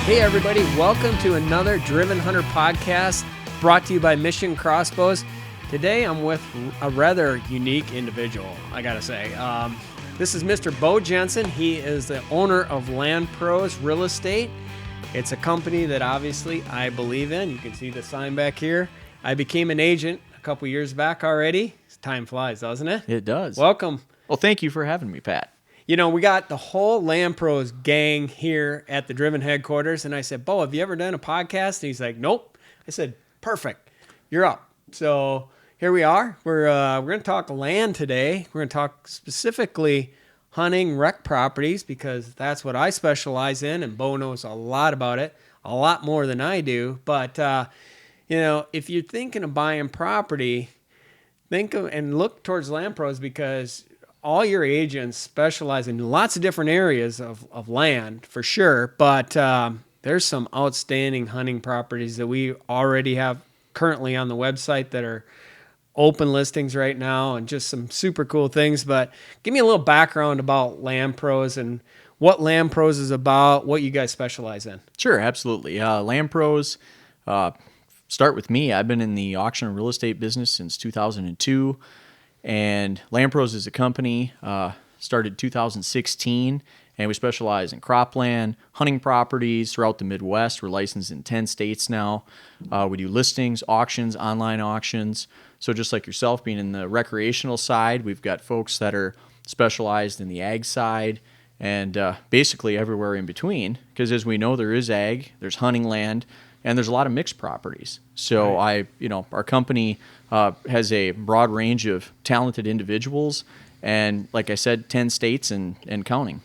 Hey everybody, welcome to another Driven Hunter podcast brought to you by Mission Crossbows. Today I'm with a rather unique individual, I gotta say. This is Mr. Beau Jensen. He is the owner of LandProz Real Estate. It's a company that obviously I believe in. You can see the sign back here. I became an agent a couple years back already. Time flies, doesn't it? It does. Welcome. Well, thank you for having me, Pat. You know, we got the whole LandProz gang here at the Driven headquarters, and I said, Beau, have you ever done a podcast? And he's like, nope. I said, perfect. You're up. So here we are. We're going to talk land today. We're going to talk specifically hunting rec properties because that's what I specialize in, and Beau knows a lot about it, a lot more than I do. But, you know, if you're thinking of buying property, think of and look towards LandProz because all your agents specialize in lots of different areas of land for sure, but there's some outstanding hunting properties that we already have currently on the website that are open listings right now and just some super cool things. But give me a little background about LandProz and what LandProz is about, what you guys specialize in. Sure, absolutely. LandProz, start with me. I've been in the auction and real estate business since 2002. And LandProz is a company, started 2016, and we specialize in cropland, hunting properties throughout the Midwest. We're licensed in 10 states now. We do listings, auctions, online auctions. So just like yourself being in the recreational side, we've got folks that are specialized in the ag side and basically everywhere in between. Because as we know, there is ag, there's hunting land, and there's a lot of mixed properties. So right. Our company has a broad range of talented individuals, and like I said, 10 states and counting.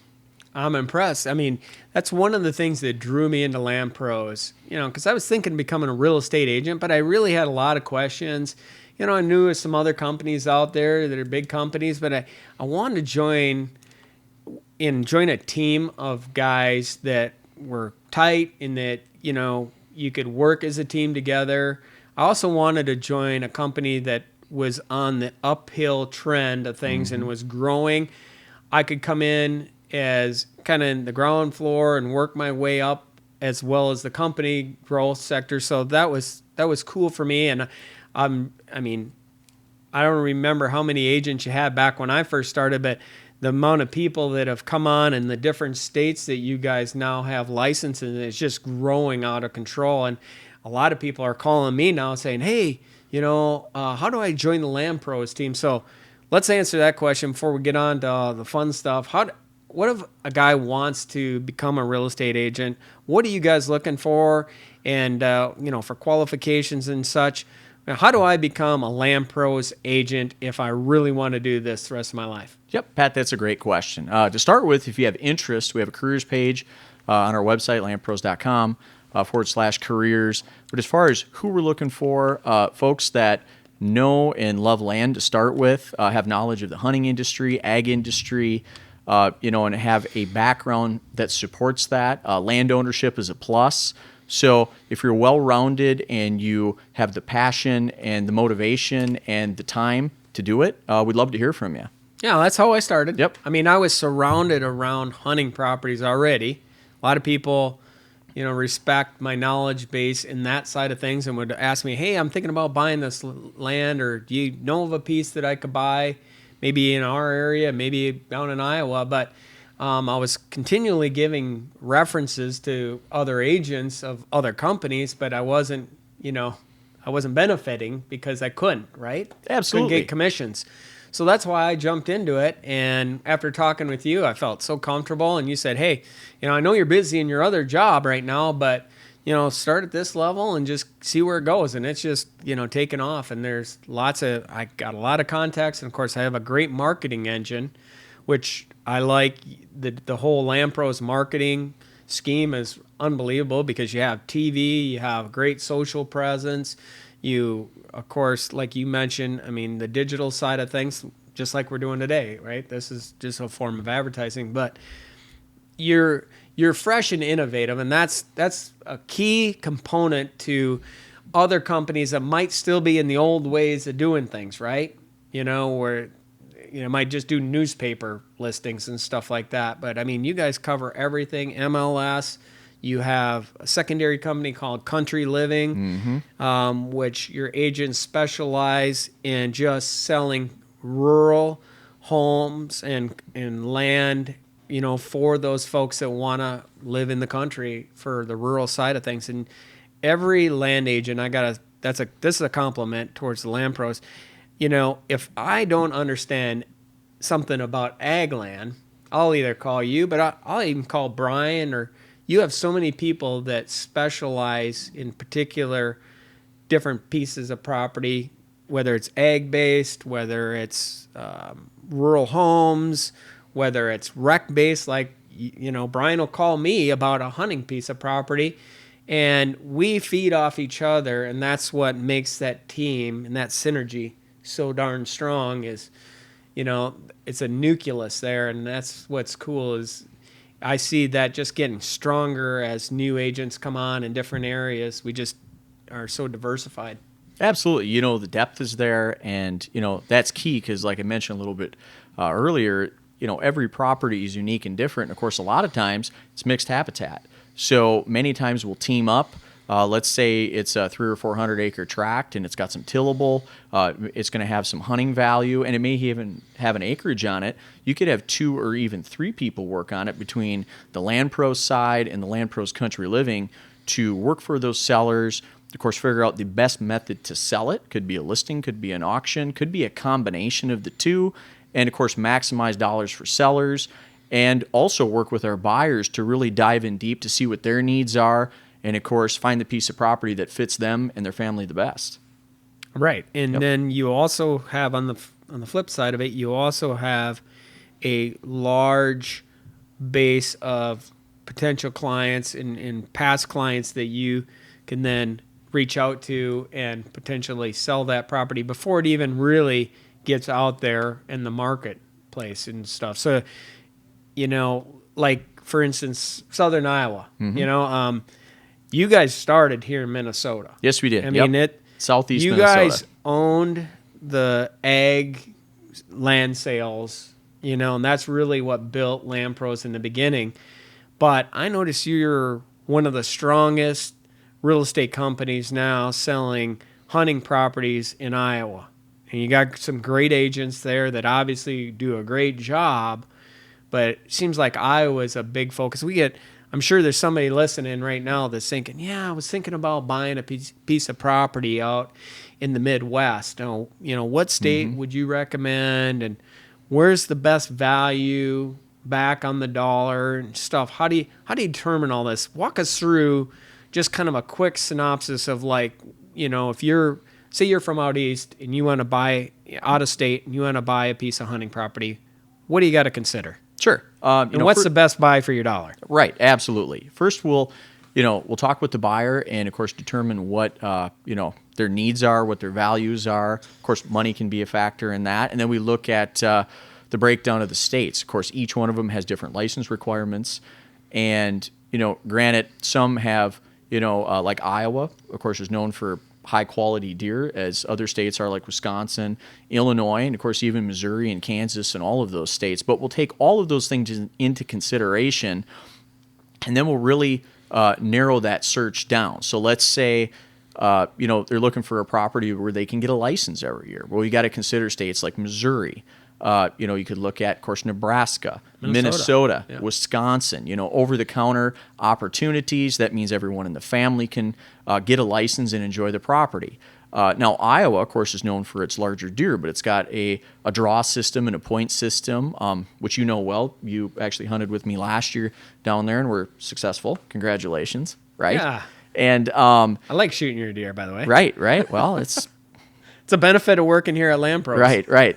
I'm impressed. I mean, that's one of the things that drew me into LandProz, because I was thinking of becoming a real estate agent, but I really had a lot of questions. I knew some other companies out there that are big companies, but I wanted to join a team of guys that were tight and that, you could work as a team together. I also wanted to join a company that was on the uphill trend of things and was growing. I could come in as kind of in the ground floor and work my way up as well as the company growth sector. So that was cool for me. And I don't remember how many agents you had back when I first started, but the amount of people that have come on in the different states that you guys now have licenses is just growing out of control. And a lot of people are calling me now saying, hey, how do I join the LandProz team? So let's answer that question before we get on to the fun stuff. What if a guy wants to become a real estate agent? What are you guys looking for? And, for qualifications and such. How do I become a LandProz agent if I really want to do this the rest of my life? Yep, Pat, that's a great question. To start with, if you have interest, we have a careers page on our website, landproz.com /careers. But as far as who we're looking for, folks that know and love land to start with, have knowledge of the hunting industry, ag industry, and have a background that supports that. Land ownership is a plus. So if you're well-rounded and you have the passion and the motivation and the time to do it, we'd love to hear from you. Yeah, that's how I started. Yep. I mean, I was surrounded around hunting properties already. A lot of people, respect my knowledge base in that side of things and would ask me, hey, I'm thinking about buying this land, or do you know of a piece that I could buy maybe in our area, maybe down in Iowa? But I was continually giving references to other agents of other companies, but I wasn't benefiting because I couldn't, right? Absolutely. Couldn't get commissions. So that's why I jumped into it. And after talking with you, I felt so comfortable. And you said, hey, I know you're busy in your other job right now, but, start at this level and just see where it goes. And it's just, taken off. And I got a lot of contacts. And of course, I have a great marketing engine, which I like. The whole LandProz marketing scheme is unbelievable because you have TV, you have great social presence. You, of course, like you mentioned, the digital side of things, just like we're doing today, right? This is just a form of advertising, but you're fresh and innovative, and that's a key component to other companies that might still be in the old ways of doing things, right? Where might just do newspaper listings and stuff like that. But you guys cover everything, MLS. You have a secondary company called Country Living, which your agents specialize in just selling rural homes and land, for those folks that want to live in the country for the rural side of things. And every land agent, this is a compliment towards the LandProz. If I don't understand something about ag land, I'll either call you, but I'll even call Brian, or you have so many people that specialize in particular different pieces of property, whether it's ag based, whether it's rural homes, whether it's rec based. Like, Brian will call me about a hunting piece of property, and we feed off each other, and that's what makes that team and that synergy so darn strong. Is it's a nucleus there, and that's what's cool. Is I see that just getting stronger as new agents come on in different areas. We just are so diversified. Absolutely. The depth is there, and, that's key because, like I mentioned a little bit earlier, every property is unique and different. And of course, a lot of times it's mixed habitat. So many times we'll team up. Let's say it's a 300 or 400 acre tract and it's got some tillable. It's going to have some hunting value, and it may even have an acreage on it. You could have 2 or even 3 people work on it between the LandProz side and the LandProz Country Living to work for those sellers. Of course, figure out the best method to sell it. Could be a listing, could be an auction, could be a combination of the two. And of course, maximize dollars for sellers, and also work with our buyers to really dive in deep to see what their needs are. And of course, find the piece of property that fits them and their family the best. Right. And then you also have on the flip side of it, you also have a large base of potential clients and past clients that you can then reach out to and potentially sell that property before it even really gets out there in the marketplace and stuff. So, like for instance, Southern Iowa, you guys started here in Minnesota. Yes, we did. I mean, Southeast you Minnesota. guys owned the ag land sales, and that's really what built LandProz in the beginning. But I noticed you're one of the strongest real estate companies now selling hunting properties in Iowa. And you got some great agents there that obviously do a great job, but it seems like Iowa's a big focus. I'm sure there's somebody listening right now that's thinking, I was thinking about buying a piece of property out in the Midwest. Now, what state would you recommend, and where's the best value back on the dollar and stuff? How do you determine all this? Walk us through just kind of a quick synopsis of, like, if say you're from out east and you want to buy out of state and you want to buy a piece of hunting property, what do you got to consider? Sure. And what's the best buy for your dollar? Right. Absolutely. First, we'll talk with the buyer and, of course, determine what, their needs are, what their values are. Of course, money can be a factor in that. And then we look at the breakdown of the states. Of course, each one of them has different license requirements. And, granted, some have, like Iowa, of course, is known for high quality deer, as other states are like Wisconsin, Illinois, and of course even Missouri and Kansas and all of those states. But we'll take all of those things into consideration, and then we'll really narrow that search down. So let's say they're looking for a property where they can get a license every year. Well, you got to consider states like Missouri. You could look at, of course, Nebraska, Minnesota, Wisconsin, over-the-counter opportunities. That means everyone in the family can get a license and enjoy the property. Now, Iowa, of course, is known for its larger deer, but it's got a draw system and a point system, which you know well. You actually hunted with me last year down there and were successful. Congratulations, right? Yeah. And I like shooting your deer, by the way. Right. Well, it's a benefit of working here at LandProz. Right.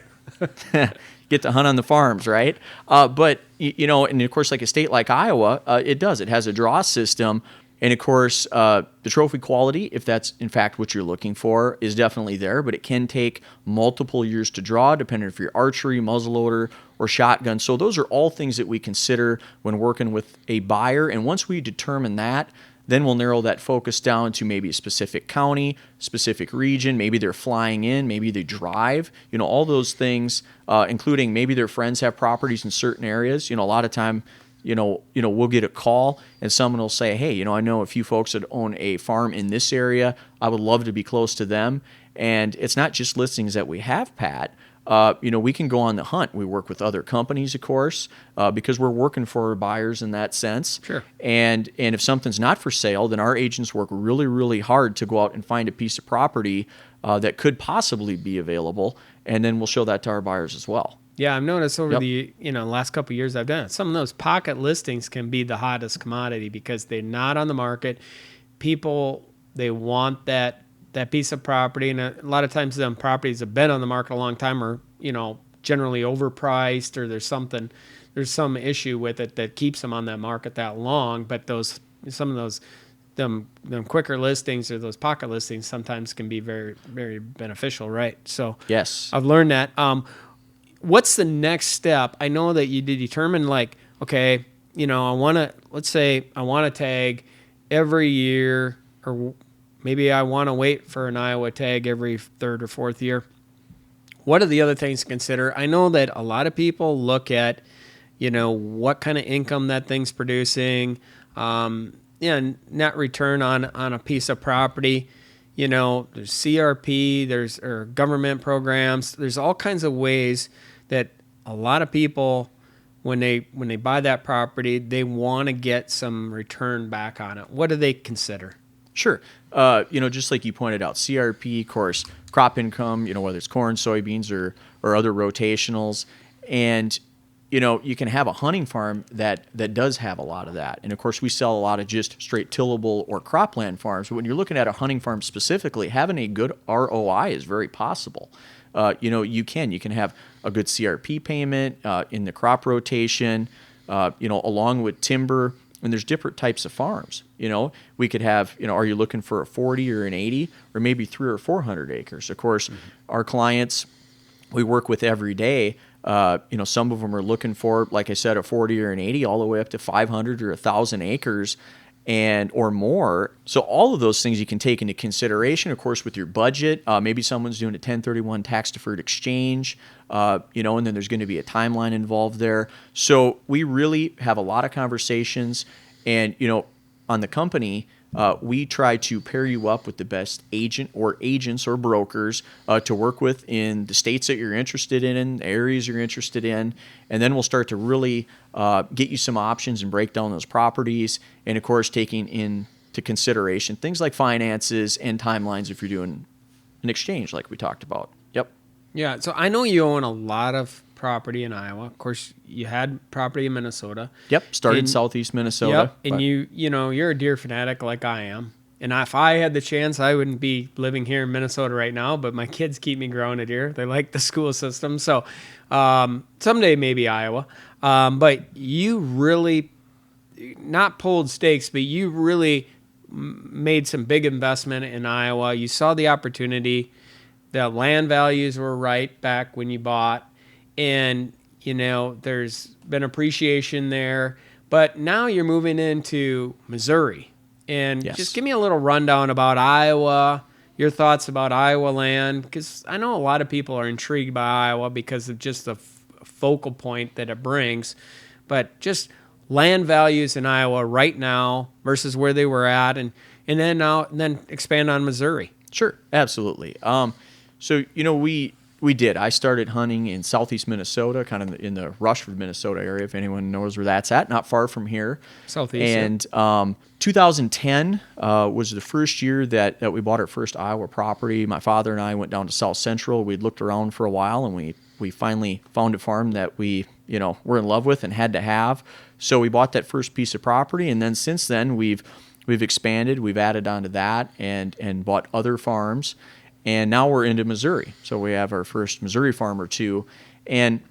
Get to hunt on the farms, right? But, and of course, like a state like Iowa, it does. It has a draw system. And of course, the trophy quality, if that's in fact what you're looking for, is definitely there. But it can take multiple years to draw, depending if you're archery, muzzleloader, or shotgun. So those are all things that we consider when working with a buyer. And once we determine that, then we'll narrow that focus down to maybe a specific county, specific region. Maybe they're flying in, maybe they drive, all those things, including maybe their friends have properties in certain areas. A lot of time, we'll get a call and someone will say, hey, I know a few folks that own a farm in this area. I would love to be close to them. And it's not just listings that we have, Pat. We can go on the hunt. We work with other companies, of course, because we're working for buyers in that sense. Sure. And if something's not for sale, then our agents work really, really hard to go out and find a piece of property that could possibly be available, and then we'll show that to our buyers as well. Yeah, I've noticed over the last couple of years I've done it. Some of those pocket listings can be the hottest commodity because they're not on the market. People, they want that piece of property, and a lot of times them properties have been on the market a long time, or generally overpriced, or there's some issue with it that keeps them on that market that long. But some of those them quicker listings or those pocket listings sometimes can be very, very beneficial, right? So yes, I've learned that. What's the next step? I know that you determine, like, okay, let's say I want to tag every year, or maybe I want to wait for an Iowa tag every third or fourth year. What are the other things to consider? I know that a lot of people look at, what kind of income that thing's producing, net return on a piece of property. There's CRP, there's government programs. There's all kinds of ways that a lot of people, when they buy that property, they want to get some return back on it. What do they consider? Sure. Just like you pointed out, CRP, of course, crop income, whether it's corn, soybeans, or other rotationals. And, you can have a hunting farm that does have a lot of that. And, of course, we sell a lot of just straight tillable or cropland farms. But when you're looking at a hunting farm specifically, having a good ROI is very possible. You can have a good CRP payment in the crop rotation, along with timber. And there's different types of farms. We could have, are you looking for a 40 or an 80 or maybe 300 or 400 acres? Of course, our clients we work with every day, some of them are looking for, like I said, a 40 or an 80 all the way up to 500 or 1,000 acres or more. So all of those things you can take into consideration, of course, with your budget. Maybe someone's doing a 1031 tax-deferred exchange, and then there's going to be a timeline involved there. So we really have a lot of conversations, and, on the company, we try to pair you up with the best agent or agents or brokers to work with in the states that you're interested in, the areas you're interested in, and then we'll start to really get you some options and break down those properties, and of course taking into consideration things like finances and timelines if you're doing an exchange like we talked about. Yep. Yeah, so I know you own a lot of property in Iowa. Of course, you had property in Minnesota. Yep, started in southeast Minnesota. Yep, and you're a deer fanatic like I am. And if I had the chance, I wouldn't be living here in Minnesota right now, but my kids keep me growing a deer. They like the school system. So someday maybe Iowa. But you really, not pulled stakes, but you really made some big investment in Iowa. You saw the opportunity. The land values were right back when you bought. And, there's been appreciation there. But now you're moving into Missouri. And just give me a little rundown about Iowa, your thoughts about Iowa land, because I know a lot of people are intrigued by Iowa because of just the focal point that it brings. But just land values in Iowa right now versus where they were at, and then expand on Missouri. Sure, absolutely. So, we did. I started hunting in southeast Minnesota, kind of in the Rushford, Minnesota area, if anyone knows where that's at, not far from here. Southeast. And 2010 was the first year that we bought our first Iowa property. My father and I went down to South Central. We'd looked around for a while, and we finally found a farm that we, were in love with and had to have. So we bought that first piece of property, and then since then we've expanded. We've added onto that and bought other farms. And now we're into Missouri. So we have our first Missouri farm or two. And,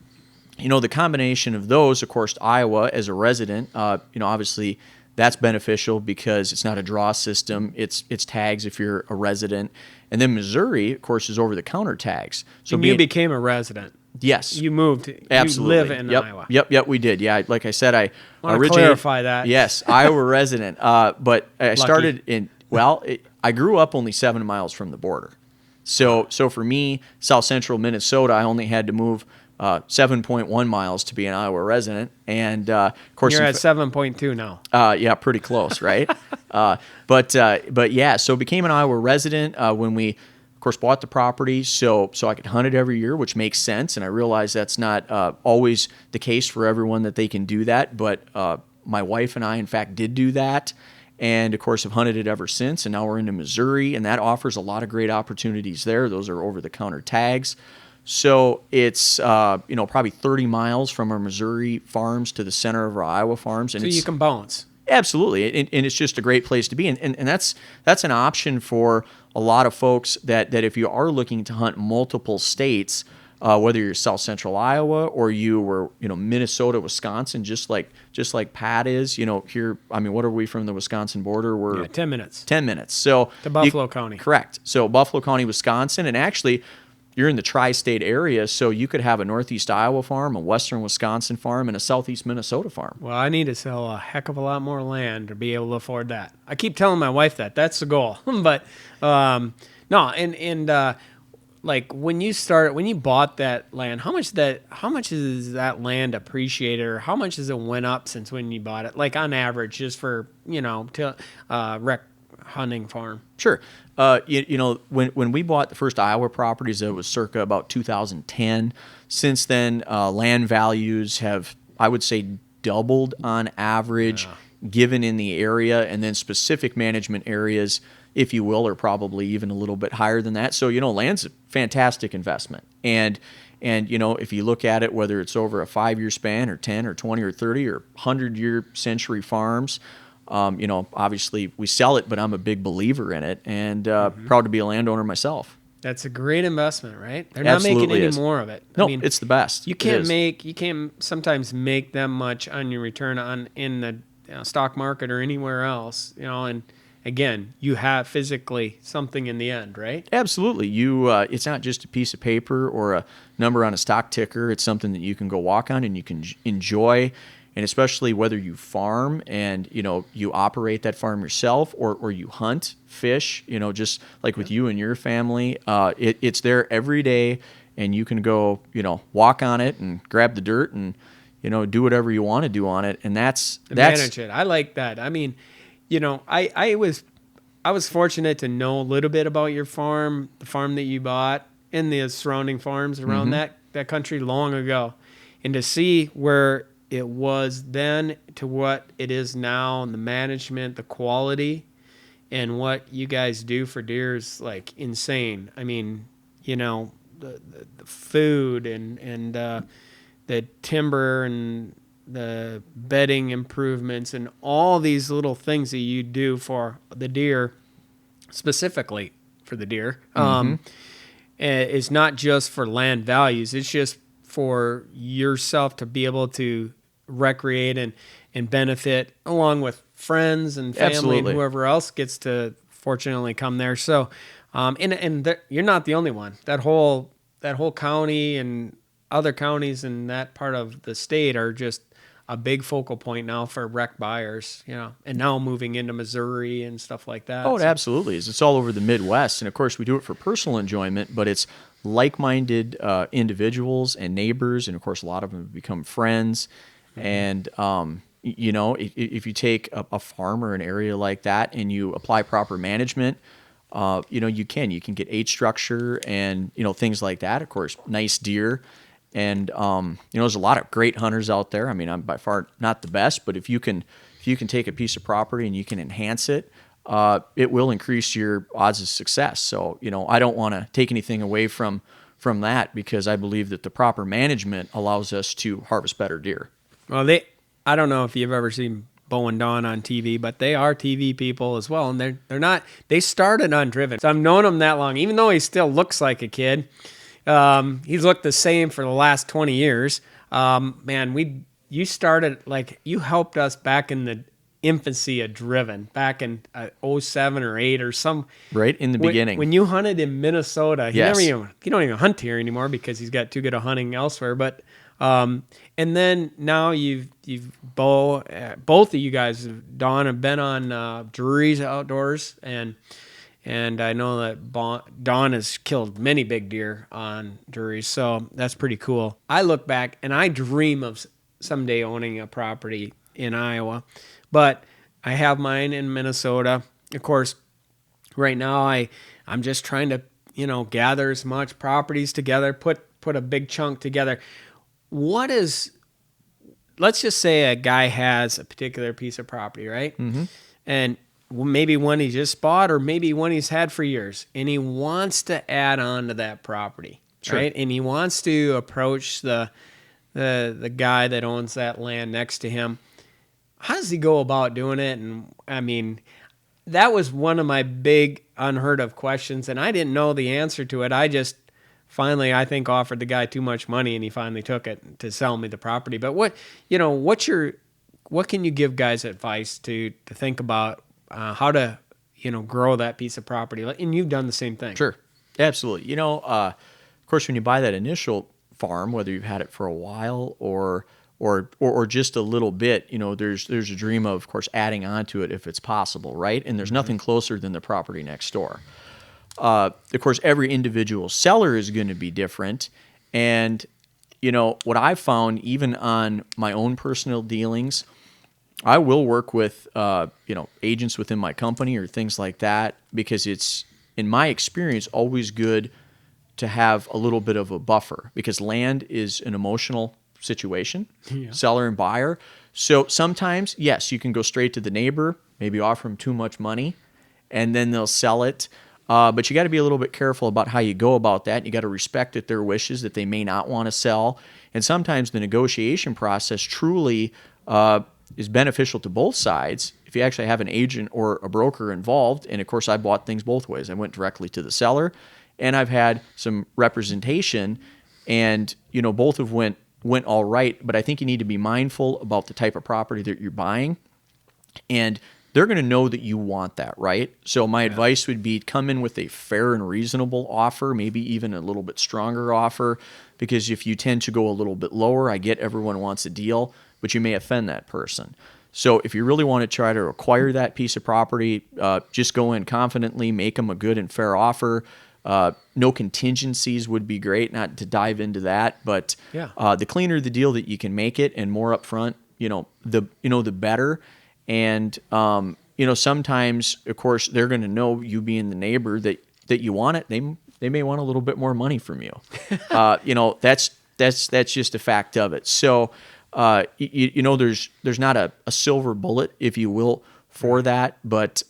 the combination of those, of course, Iowa as a resident, obviously that's beneficial because it's not a draw system. It's tags if you're a resident. And then Missouri, of course, is over-the-counter tags. So you became a resident. Yes. You moved. Absolutely. You live in Iowa. Yep, we did. Yeah, like I said, I want to clarify that. Yes, Iowa resident. But I started I grew up only 7 miles from the border. So for me, South Central Minnesota, I only had to move 7.1 miles to be an Iowa resident. And of course, You're at 7.2 now. yeah, pretty close, right? But yeah, so became an Iowa resident when we, of course, bought the property. So I could hunt it every year, which makes sense. And I realize that's not always the case for everyone that they can do that. But my wife and I, in fact, did do that. And of course, have hunted it ever since. And now we're into Missouri, and that offers a lot of great opportunities there. Those are over-the-counter tags. So it's probably 30 miles from our Missouri farms to the center of our Iowa farms, and So you can bounce. absolutely, and it's just a great place to be, and that's an option for a lot of folks that if you are looking to hunt multiple states, whether you're South Central Iowa or you were Minnesota, Wisconsin, just like Pat is, here. I mean, what are we from the Wisconsin border? We're 10 minutes. 10 minutes. So To Buffalo County. Correct. So Buffalo County, Wisconsin, and actually, you're in the tri-state area, so you could have a northeast Iowa farm, a western Wisconsin farm, and a southeast Minnesota farm. Well, I need to sell a heck of a lot more land to be able to afford that. I keep telling my wife that. That's the goal. But no, and like when you bought that land, how much is that land appreciated, or how much has it went up since when you bought it? Like on average, just for rec hunting farm. Sure. When we bought the first Iowa properties, it was circa about 2010. Since then, land values have, I would say, doubled on average, given in the area, and then specific management areas, if you will, are probably even a little bit higher than that. So, land's a fantastic investment. And if you look at it, whether it's over a 5-year span or 10 or 20 or 30 or 100-year century farms, obviously we sell it, but I'm a big believer in it, and proud to be a landowner myself. That's a great investment, right? They're Absolutely not making any is. more of it. No, I mean, it's the best. You can't sometimes make that much on your return in the stock market or anywhere else, and again, you have physically something in the end, right? Absolutely. It's not just a piece of paper or a number on a stock ticker. It's something that you can go walk on and you can enjoy. And especially whether you farm and, you operate that farm yourself or you hunt, fish, just like with you and your family, it's there every day, and you can go, walk on it and grab the dirt and, do whatever you want to do on it. And that's manage it. I like that. I mean, I was fortunate to know a little bit about your farm, the farm that you bought, and the surrounding farms around that country long ago, and to see where it was then to what it is now, and the management, the quality, and what you guys do for deer is like insane. I mean, the food and the timber and the bedding improvements and all these little things that you do for the deer, specifically for the deer, is not just for land values. It's just for yourself to be able to recreate and benefit along with friends and family. Absolutely. And whoever else gets to fortunately come there. So, you're not the only one. That whole county and other counties in that part of the state are just a big focal point now for rec buyers, and now moving into Missouri and stuff like that. Oh, it absolutely is. It's all over the Midwest. And of course, we do it for personal enjoyment, but it's like-minded individuals and neighbors. And of course, a lot of them have become friends. And, if you take a farm or an area like that and you apply proper management, you can get age structure and, things like that. Of course, nice deer. And, there's a lot of great hunters out there. I mean, I'm by far not the best, but if you can take a piece of property and you can enhance it, it will increase your odds of success. So, I don't want to take anything away from that, because I believe that the proper management allows us to harvest better deer. Well, I don't know if you've ever seen Beau and Dawn on TV, but they are TV people as well, and they started undriven. So I've known him that long, even though he still looks like a kid. He's looked the same for the last 20 years. You started, you helped us back in the infancy of driven, back in 07 or 8 or some. Right in the beginning. When you hunted in Minnesota, Yes. he don't even hunt here anymore because he's got too good a hunting elsewhere. But and then now you've both of you guys, Dawn, have been on Drury's Outdoors, and And I know that Dawn has killed many big deer on juries, so that's pretty cool. I look back and I dream of someday owning a property in Iowa, but I have mine in Minnesota. Of course, right now I'm just trying to, gather as much properties together, put a big chunk together. What is, let's just say a guy has a particular piece of property, right? Mm-hmm. And maybe one he just bought, or maybe one he's had for years, and he wants to add on to that property, Sure. right? And he wants to approach the guy that owns that land next to him. How does he go about doing it? And I mean, that was one of my big unheard of questions, and I didn't know the answer to it. I just finally, I think, offered the guy too much money, and he finally took it to sell me the property. But what can you give guys advice to think about how to grow that piece of property? And you've done the same thing. Sure, absolutely. Of course, when you buy that initial farm, whether you've had it for a while or just a little bit, there's a dream of course, adding on to it if it's possible, right? And there's nothing closer than the property next door. Of course, every individual seller is going to be different. And, what I've found, even on my own personal dealings, I will work with, agents within my company or things like that, because it's, in my experience, always good to have a little bit of a buffer, because land is an emotional situation, seller and buyer. So sometimes, yes, you can go straight to the neighbor, maybe offer them too much money, and then they'll sell it. But you got to be a little bit careful about how you go about that. You got to respect that their wishes, that they may not want to sell. And sometimes the negotiation process truly is beneficial to both sides if you actually have an agent or a broker involved. And of course, I bought things both ways. I went directly to the seller, and I've had some representation, and both have went all right. But I think you need to be mindful about the type of property that you're buying, and they're going to know that you want that, right? So my advice would be come in with a fair and reasonable offer, maybe even a little bit stronger offer, because if you tend to go a little bit lower, I get everyone wants a deal, but you may offend that person. So if you really want to try to acquire that piece of property, just go in confidently, make them a good and fair offer. No contingencies would be great, not to dive into that, but the cleaner the deal that you can make it and more upfront, the better. And, sometimes, of course, they're going to know, you being the neighbor, that you want it. They may want a little bit more money from you. That's just a fact of it. So, there's not a silver bullet, if you will, for that, but,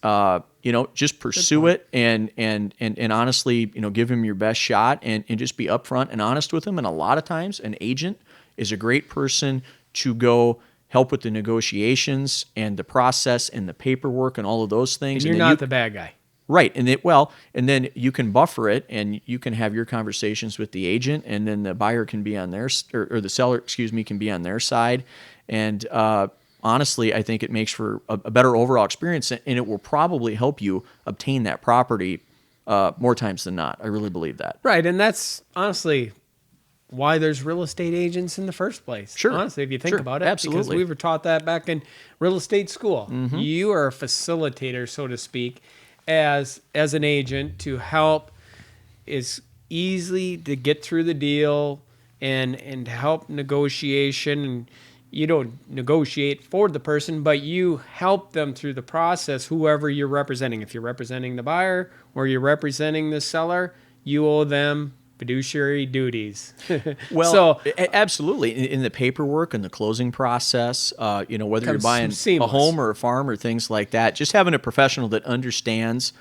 just pursue it and honestly, give them your best shot and just be upfront and honest with them. And a lot of times an agent is a great person to go help with the negotiations and the process and the paperwork and all of those things. And you're not the bad guy. Right. And then you can buffer it, and you can have your conversations with the agent, and then the buyer can be on their, or the seller, can be on their side. And honestly, I think it makes for a better overall experience, and it will probably help you obtain that property more times than not. I really believe that. Right. And that's honestly why there's real estate agents in the first place. Sure. Honestly, if you think about it. Absolutely. Because we were taught that back in real estate school. Mm-hmm. You are a facilitator, so to speak, as an agent, to help is easily to get through the deal and help negotiation. And you don't negotiate for the person, but you help them through the process, whoever you're representing. If you're representing the buyer or you're representing the seller, you owe them fiduciary duties. Well, so absolutely. In the paperwork and the closing process, whether you're buying seamless. a home or a farm or things like that, just having a professional that understands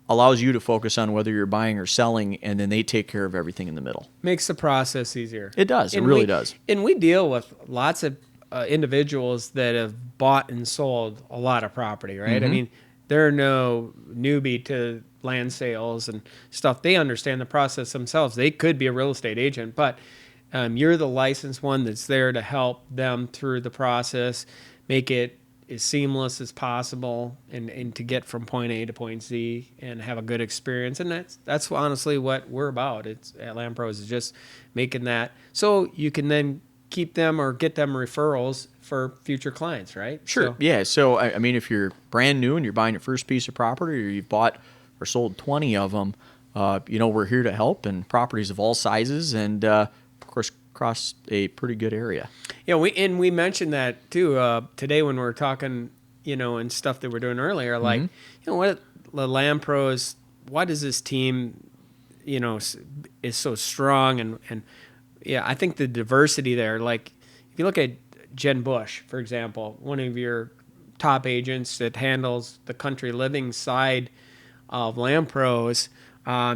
allows you to focus on whether you're buying or selling, and then they take care of everything in the middle. Makes the process easier. It does. It really does. And we deal with lots of individuals that have bought and sold a lot of property, right? Mm-hmm. I mean, they're no newbie to land sales and stuff. They understand the process themselves. They could be a real estate agent, but you're the licensed one that's there to help them through the process, make it as seamless as possible, and to get from point A to point Z and have a good experience. And that's honestly what we're about. It's at LandProz, is just making that so you can then keep them or get them referrals for future clients, right? Sure. So, yeah. So, I mean, if you're brand new and you're buying your first piece of property, or you've bought or sold 20 of them, we're here to help, and properties of all sizes, and of course across a pretty good area. Yeah, we mentioned that too today when we were talking, and stuff that we're doing earlier. Like, what the LandProz, why does this team, is so strong, and yeah, I think the diversity there. Like, if you look at Jen Bush, for example, one of your top agents that handles the country living side of LandProz,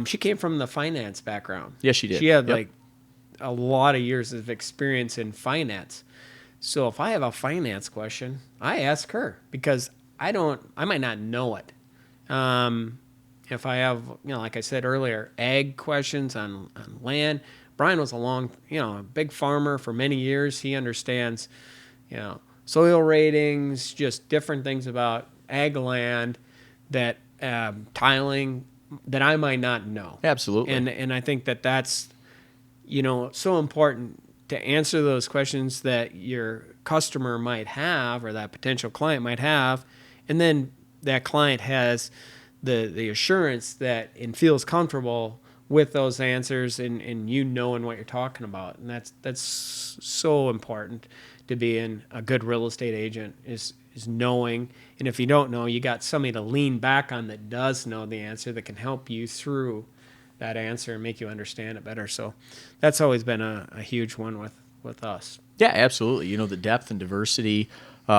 she came from the finance background. Yes, she did. She had like a lot of years of experience in finance. So if I have a finance question, I ask her because I might not know it. If I have, like I said earlier, ag questions on land, Brian was a big farmer for many years. He understands, soil ratings, just different things about ag land that tiling that I might not know. Absolutely. And I think that's, so important to answer those questions that your customer might have or that potential client might have. And then that client has the assurance that and feels comfortable with those answers and knowing what you're talking about. And that's so important to being a good real estate agent is knowing. And if you don't know, you got somebody to lean back on that does know the answer, that can help you through that answer and make you understand it better. So that's always been a huge one with us. Yeah, absolutely. The depth and diversity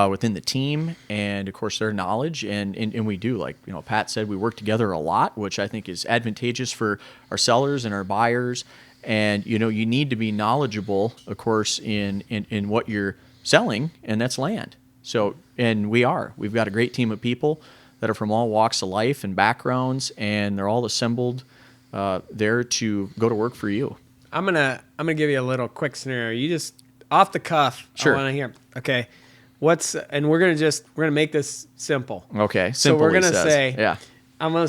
within the team, and of course their knowledge, and we do, like Pat said, we work together a lot, which I think is advantageous for our sellers and our buyers. And you need to be knowledgeable, of course, in what you're selling, and that's land. So, and we've got a great team of people that are from all walks of life and backgrounds, and they're all assembled there to go to work for you. I'm gonna give you a little quick scenario. You just off the cuff. Sure. I want to hear. Okay. And we're gonna make this simple. Okay. So we're gonna say, yeah. I'm gonna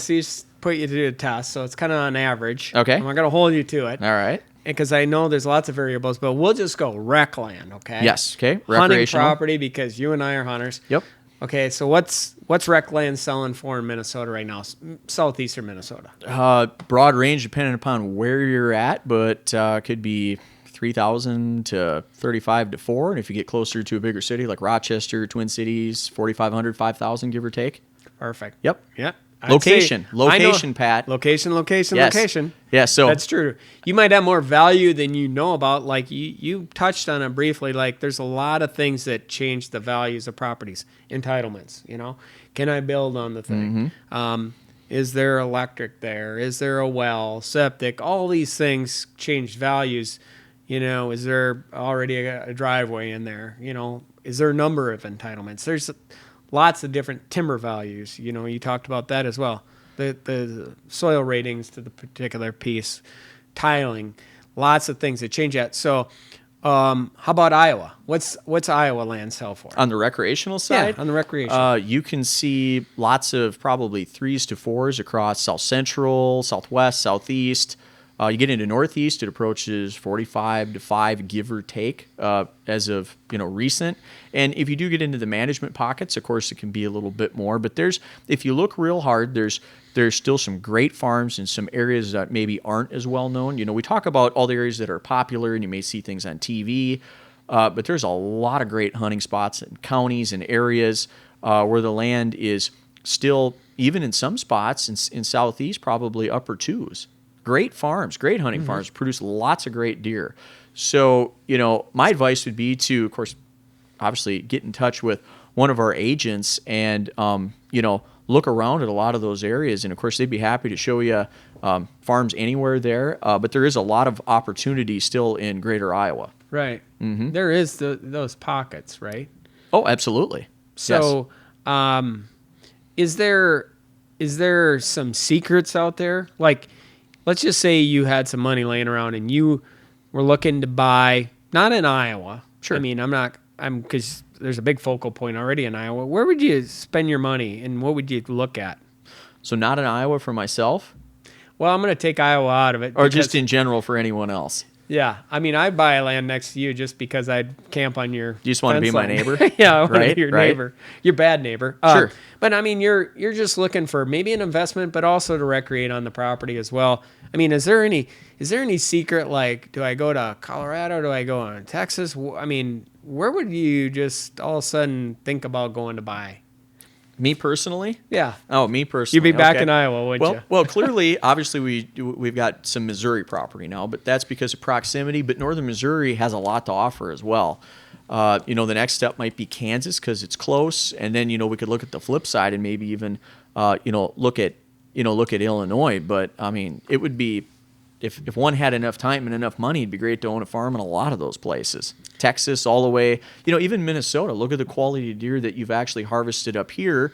put you to do a test. So it's kind of on average. Okay. I'm not gonna hold you to it. All right. Because I know there's lots of variables, but we'll just go rec land. Okay. Yes. Okay. Hunting Recreational property, because you and I are hunters. Yep. Okay. So what's rec land selling for in Minnesota right now? Southeastern Minnesota. Broad range depending upon where you're at, but could be 3,000 to 35 to 4, and if you get closer to a bigger city like Rochester, Twin Cities, 4,500, 5,000, give or take. Perfect. Yep. Yeah. Location, Pat. Location. Yes. Yeah. So that's true. You might have more value than you know about. Like you touched on it briefly. Like there's a lot of things that change the values of properties. Entitlements. Can I build on the thing? Is there electric there? Is there a well, septic? All these things change values. Is there already a driveway in there? Is there a number of entitlements? There's lots of different timber values. You talked about that as well. The soil ratings to the particular piece, tiling, lots of things that change that. So, how about Iowa? What's Iowa land sell for? On the recreational side? Yeah, on the recreation. You can see lots of probably 3s to 4s across South Central, Southwest, Southeast. You get into Northeast, it approaches 45 to 5, give or take, as of recent. And if you do get into the management pockets, of course, it can be a little bit more. But if you look real hard, there's still some great farms in some areas that maybe aren't as well known. We talk about all the areas that are popular, and you may see things on TV. But there's a lot of great hunting spots and counties and areas where the land is still, even in some spots in Southeast, probably upper 2s. Great farms, great hunting farms, produce lots of great deer. So, my advice would be to, of course, obviously get in touch with one of our agents and, look around at a lot of those areas. And, of course, they'd be happy to show you farms anywhere there. But there is a lot of opportunity still in greater Iowa. Right. Mm-hmm. There is those pockets, right? Oh, absolutely. So, yes. Is there some secrets out there? Like, let's just say you had some money laying around and you were looking to buy, not in Iowa. Sure. I mean, because there's a big focal point already in Iowa. Where would you spend your money and what would you look at? So not in Iowa for myself? Well, I'm going to take Iowa out of it. Or just in general for anyone else? Yeah, I mean, I'd buy land next to you just because I'd camp on your. You just want to be fence my line. neighbor? Yeah, I want to Right, be your right. neighbor, your bad neighbor. Sure. But I mean, you're just looking for maybe an investment, but also to recreate on the property as well. I mean, is there any secret, like, do I go to Colorado? Do I go to Texas? I mean, where would you just all of a sudden think about going to buy? Me personally? Yeah, Oh, me you'd personally. be back Okay. in Iowa, wouldn't Well, you? well, clearly, obviously, we've got some Missouri property now, but that's because of proximity. But northern Missouri has a lot to offer as well. The next step might be Kansas because it's close, and then we could look at the flip side and maybe even look at Illinois. But I mean, it would be if one had enough time and enough money, it'd be great to own a farm in a lot of those places. Texas, all the way, even Minnesota. Look at the quality of deer that you've actually harvested up here.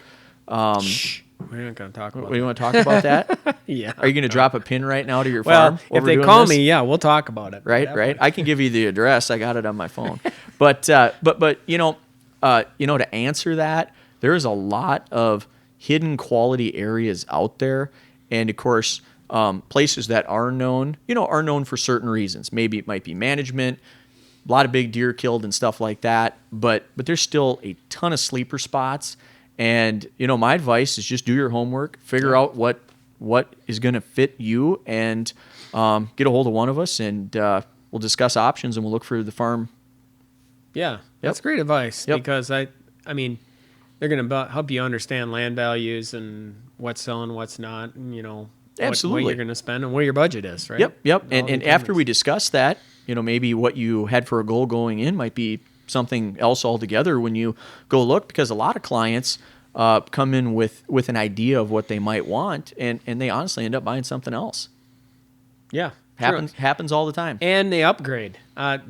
Shh, we're not going to talk about You want to talk about that? Yeah. Are you going to drop a pin right now to your Well, farm? if while we're they doing call this? me, yeah, we'll talk about it. Right, right. I can give you the address. I got it on my phone. But to answer that, there's a lot of hidden quality areas out there, and of course, places that are known for certain reasons. Maybe it might be management, a lot of big deer killed and stuff like that. But there's still a ton of sleeper spots. And my advice is just do your homework, figure out what is going to fit you, and get a hold of one of us, and we'll discuss options, and we'll look for the farm. Yeah, that's great advice because I mean, they're going to help you understand land values and what's selling, what's not, and Absolutely. what you're going to spend and where your budget is, right? Yep. It all And after determines. we discuss that, maybe what you had for a goal going in might be something else altogether when you go look, because a lot of clients come in with an idea of what they might want, and they honestly end up buying something else. Yeah, Happens all the time. and they upgrade.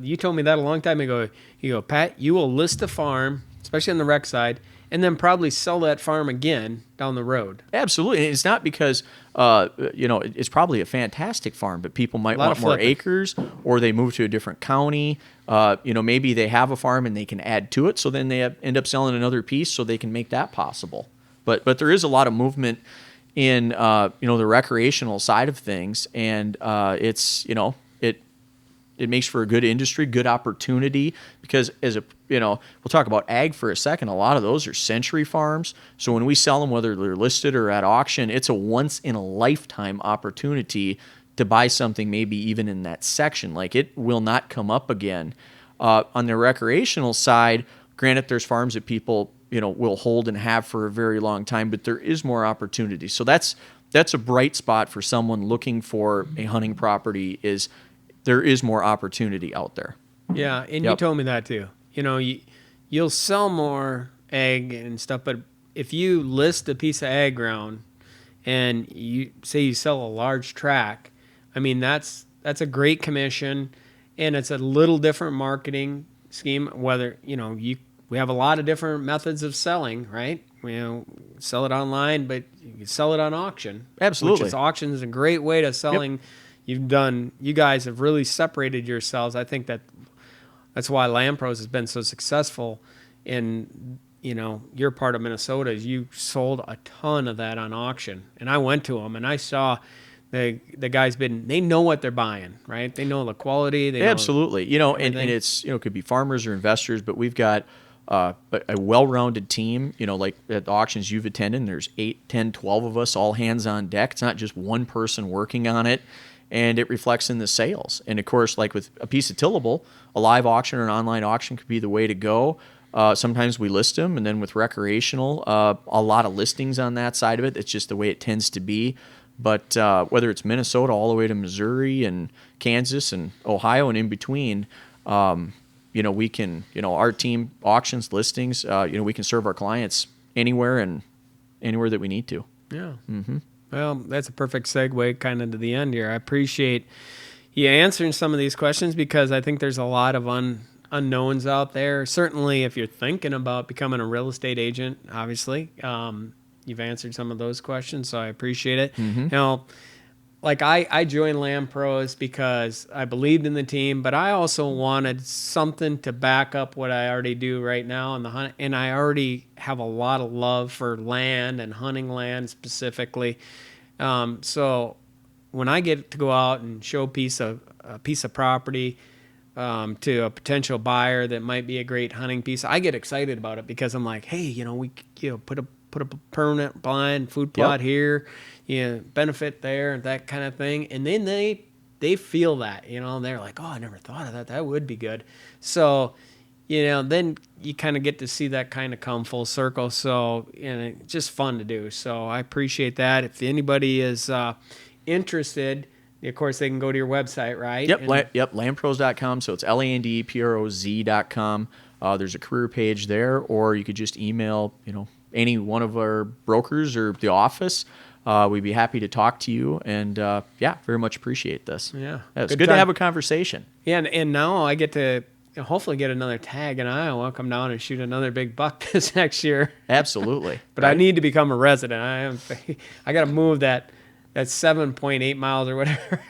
You told me that a long time ago. You go, Pat, you will list a farm, especially on the rec side, and then probably sell that farm again down the road. Absolutely. And it's not because, it's probably a fantastic farm, but people might lot want of more flipping. acres, or they move to a different county. Maybe they have a farm and they can add to it. So then they end up selling another piece so they can make that possible. But there is a lot of movement in, the recreational side of things. And it makes for a good industry, good opportunity, because we'll talk about ag for a second. A lot of those are century farms. So when we sell them, whether they're listed or at auction, it's a once in a lifetime opportunity to buy something, maybe even in that section. Like, it will not come up again. On the recreational side, granted, there's farms that people, will hold and have for a very long time, but there is more opportunity. So that's a bright spot for someone looking for a hunting property, is there is more opportunity out there. Yeah, and you Yep. told me that too. You'll sell more ag and stuff, but if you list a piece of ag ground and you say you sell a large tract, I mean, that's a great commission, and it's a little different marketing scheme. Whether we have a lot of different methods of selling, right? Sell it online, but you can sell it on auction. Absolutely. Which is auction is a great way to selling. You guys have really separated yourselves. I think that's why LandProz has been so successful in, your part of Minnesota. Is you sold a ton of that on auction. And I went to them and I saw the guys they know what they're buying, right? They know the quality. They know Absolutely. And everything. it's, it could be farmers or investors, but we've got a well-rounded team. Like at the auctions you've attended, there's 8, 10, 12 of us, all hands on deck. It's not just one person working on it. And it reflects in the sales. And of course, like with a piece of tillable, a live auction or an online auction could be the way to go. Sometimes we list them, and then with recreational, a lot of listings on that side of it. It's just the way it tends to be. But whether it's Minnesota all the way to Missouri and Kansas and Ohio and in between, we can, our team auctions, listings, we can serve our clients anywhere that we need to. Yeah. Mm-hmm. Well, that's a perfect segue kind of to the end here. I appreciate you answering some of these questions, because I think there's a lot of unknowns out there. Certainly, if you're thinking about becoming a real estate agent, obviously, you've answered some of those questions, so I appreciate it. Mm-hmm. Like I joined LandProz because I believed in the team, but I also wanted something to back up what I already do right now in the hunt. And I already have a lot of love for land and hunting land specifically. So when I get to go out and show a piece of property to a potential buyer that might be a great hunting piece, I get excited about it because I'm like, hey, we put a permanent blind food plot here, benefit there, that kind of thing. And then they feel that, and they're like, oh, I never thought of that. That would be good. So, then you kind of get to see that kind of come full circle. So, it's just fun to do. So I appreciate that. If anybody is interested, of course, they can go to your website, right? Yep, LandProz.com. So it's LandProz.com. There's a career page there, or you could just email, any one of our brokers or the office. We'd be happy to talk to you, and very much appreciate this. Yeah, it's good to have a conversation. Yeah, and now I get to hopefully get another tag in Iowa. Come down and shoot another big buck this next year. Absolutely. But right? I need to become a resident. I got to move that 7.8 miles or whatever.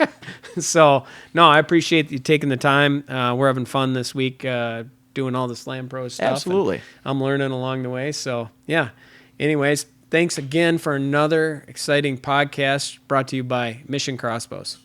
So no, I appreciate you taking the time. We're having fun this week doing all this LandProz stuff. Absolutely. I'm learning along the way. So yeah. Anyways, thanks again for another exciting podcast brought to you by Mission Crossbows.